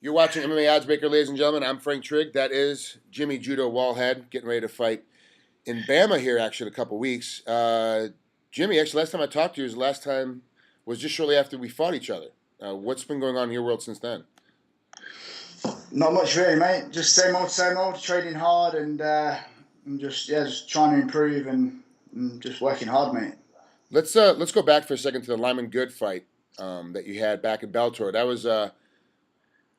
You're watching MMA Oddsbreaker, ladies and gentlemen. I'm Frank Trigg. That is Jimmy Judo Wallhead getting ready to fight in BAMMA here, actually, in a couple weeks. Jimmy, actually, last time I talked to you was just shortly after we fought each other. What's been going on in your world since then? Not much really, mate. Just same old. Trading hard and just trying to improve and just working hard, mate. Let's go back for a second to the Lyman Good fight that you had back in Bellator. That was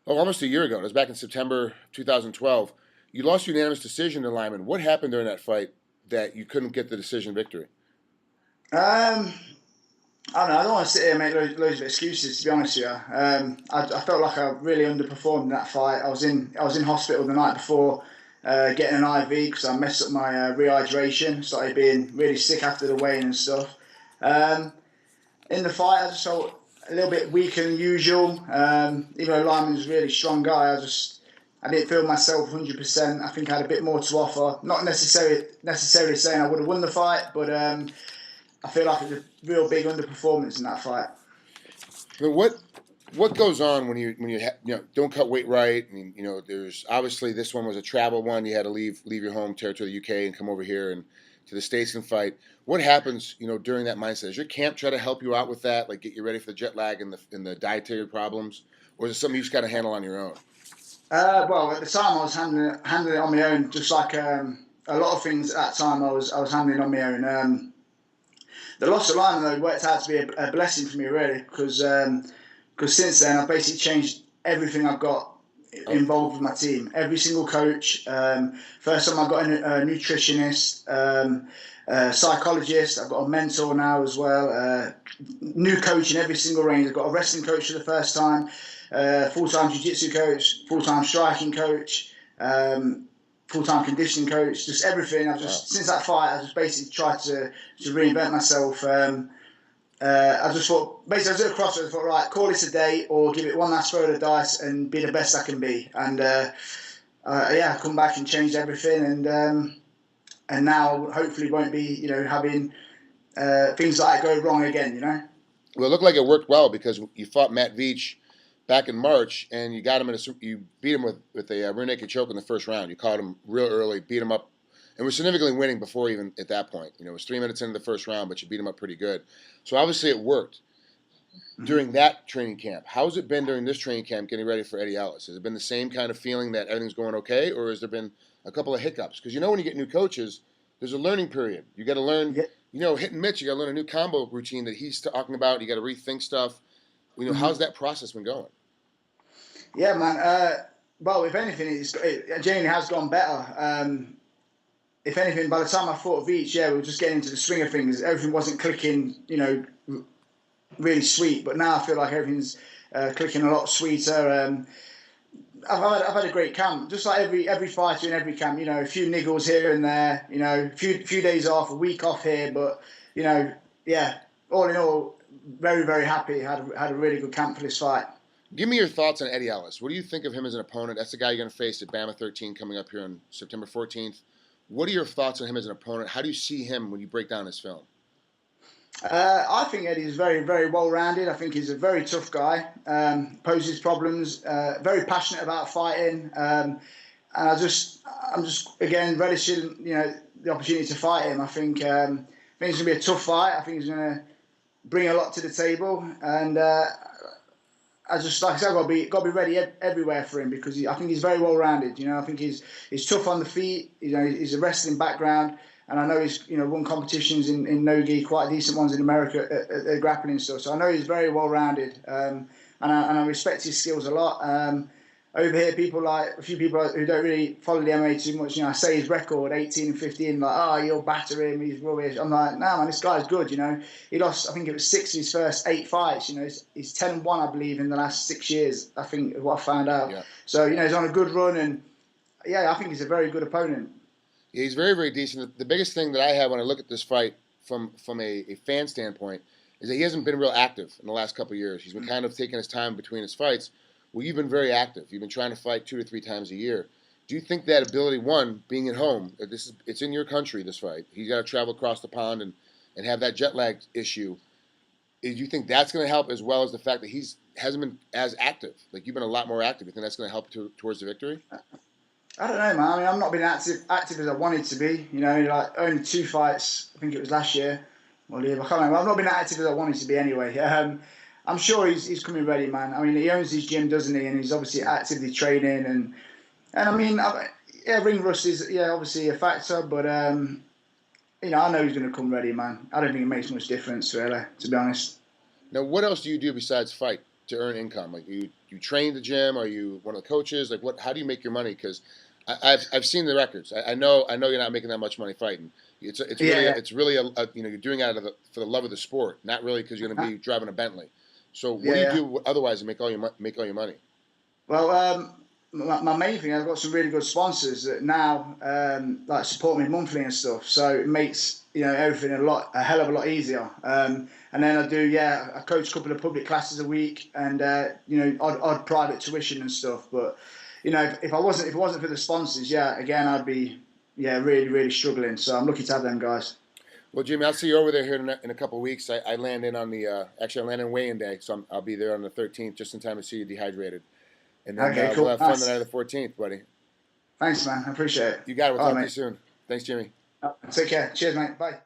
almost a year ago. It was back in September 2012. You lost unanimous decision to Lyman. What happened during that fight that you couldn't get the decision victory? I don't know. I don't want to sit here and make loads of excuses. To be honest with you, I felt like I really underperformed in that fight. I was in hospital the night before, getting an IV because I messed up my rehydration. Started being really sick after the weigh-in and stuff. In the fight, I just felt a little bit weaker than usual. Even though Lyman's a really strong guy, I didn't feel myself 100%. I think I had a bit more to offer. Not necessarily saying I would have won the fight, but I feel like it was a real big underperformance in that fight. I mean, what goes on when you don't cut weight right? I mean, there's obviously this one was a travel one. You had to leave your home territory, the UK, and come over here and to the States and fight. What happens, during that mindset? Does your camp try to help you out with that, like get you ready for the jet lag and the dietary problems, or is it something you just got to handle on your own? Well, at the time I was handling it on my own, just like a lot of things at that time I was handling on my own. The loss of Lyman though worked out to be a blessing for me really, because since then I've basically changed everything I've got involved with my team. Every single coach. First time I got a nutritionist, psychologist. I've got a mentor now as well. New coach in every single range. I've got a wrestling coach for the first time. Full-time jiu-jitsu coach. Full-time striking coach. Full-time conditioning coach, just everything. Since that fight, I just basically tried to reinvent myself. I just thought, basically, I was at a crossroads. I thought, right, call this a day or give it one last throw of the dice and be the best I can be. And I come back and changed everything. And now hopefully won't be, having things like that go wrong again. Well, it looked like it worked well because you fought Matt Veach back in March, and you got him you beat him with a rear naked choke in the first round. You caught him real early, beat him up, and was significantly winning before even at that point. It was 3 minutes into the first round, but you beat him up pretty good. So obviously it worked during that training camp. How's it been during this training camp getting ready for Eddie Ellis? Has it been the same kind of feeling that everything's going okay, or has there been a couple of hiccups? Because when you get new coaches, there's a learning period. You got to learn, hitting Mitch, you got to learn a new combo routine that he's talking about. You got to rethink stuff. How's that process been going? Yeah, man. Well, if anything, it genuinely has gone better. If anything, by the time I fought Veach, we were just getting into the swing of things. Everything wasn't clicking, really sweet. But now I feel like everything's clicking a lot sweeter. I've had a great camp, just like every fighter in every camp. A few niggles here and there. A few days off, a week off here. But all in all, very very happy. Had a really good camp for this fight. Give me your thoughts on Eddie Ellis. What do you think of him as an opponent? That's the guy you're going to face at BAMMA 13 coming up here on September 14th. What are your thoughts on him as an opponent? How do you see him when you break down his film? I think Eddie's very, very well-rounded. I think he's a very tough guy, poses problems, very passionate about fighting. And I'm just again relishing, the opportunity to fight him. I think it's going to be a tough fight. I think he's going to bring a lot to the table, and I just, like I said, got to be ready everywhere for him because I think he's very well-rounded. I think he's tough on the feet. He's a wrestling background, and I know he's won competitions in no-gi, quite decent ones in America at grappling and stuff. So I know he's very well-rounded, and I respect his skills a lot. Over here, a few people who don't really follow the MMA too much, I say his record, 18-15, like, you'll batter him, he's rubbish. I'm like, no, man, this guy's good, He lost, I think it was 6 of his first 8 fights, He's 10-1, I believe, in the last 6 years, I think, is what I found out. Yeah. So, he's on a good run, and, I think he's a very good opponent. Yeah, he's very, very decent. The biggest thing that I have when I look at this fight from a fan standpoint is that he hasn't been real active in the last couple of years. He's been kind of taking his time between his fights. Well, you've been very active. You've been trying to fight 2 to 3 times a year. Do you think that ability, one, being at home, it's in your country, this fight. He's got to travel across the pond and have that jet lag issue. do you think that's going to help, as well as the fact that hasn't been as active? Like, you've been a lot more active. You think that's going to help towards the victory? I don't know, man. I mean, I've not been active as I wanted to be. You know, like only 2 fights. I think it was last year. Well, yeah, I can't remember. I've not been active as I wanted to be anyway. I'm sure he's coming ready, man. I mean, he owns his gym, doesn't he? And he's obviously actively training. And I mean, yeah, ring rust is obviously a factor, but I know he's going to come ready, man. I don't think it makes much difference, really, to be honest. Now, what else do you do besides fight to earn income? Like, you train the gym? Are you one of the coaches? Like, what? How do you make your money? Because I've seen the records. I know you're not making that much money fighting. It's really you're doing it for the love of the sport, not really because you're going to be driving a Bentley. So what do you do otherwise to make all your money? Well, my main thing, I've got some really good sponsors that now like support me monthly and stuff. So it makes everything a hell of a lot easier. And then I coach a couple of public classes a week, and odd private tuition and stuff. But if it wasn't for the sponsors, again I'd be really really struggling. So I'm lucky to have them guys. Well, Jimmy, I'll see you over there here in a couple of weeks. I land in on I land in weigh-in day, so I'll be there on the 13th, just in time to see you dehydrated. And then Okay, cool. we'll have fun the night of the 14th, buddy. Thanks, man. I appreciate it. You got it. We'll talk to you mate. soon. Thanks, Jimmy. Take care. Cheers, mate. Bye.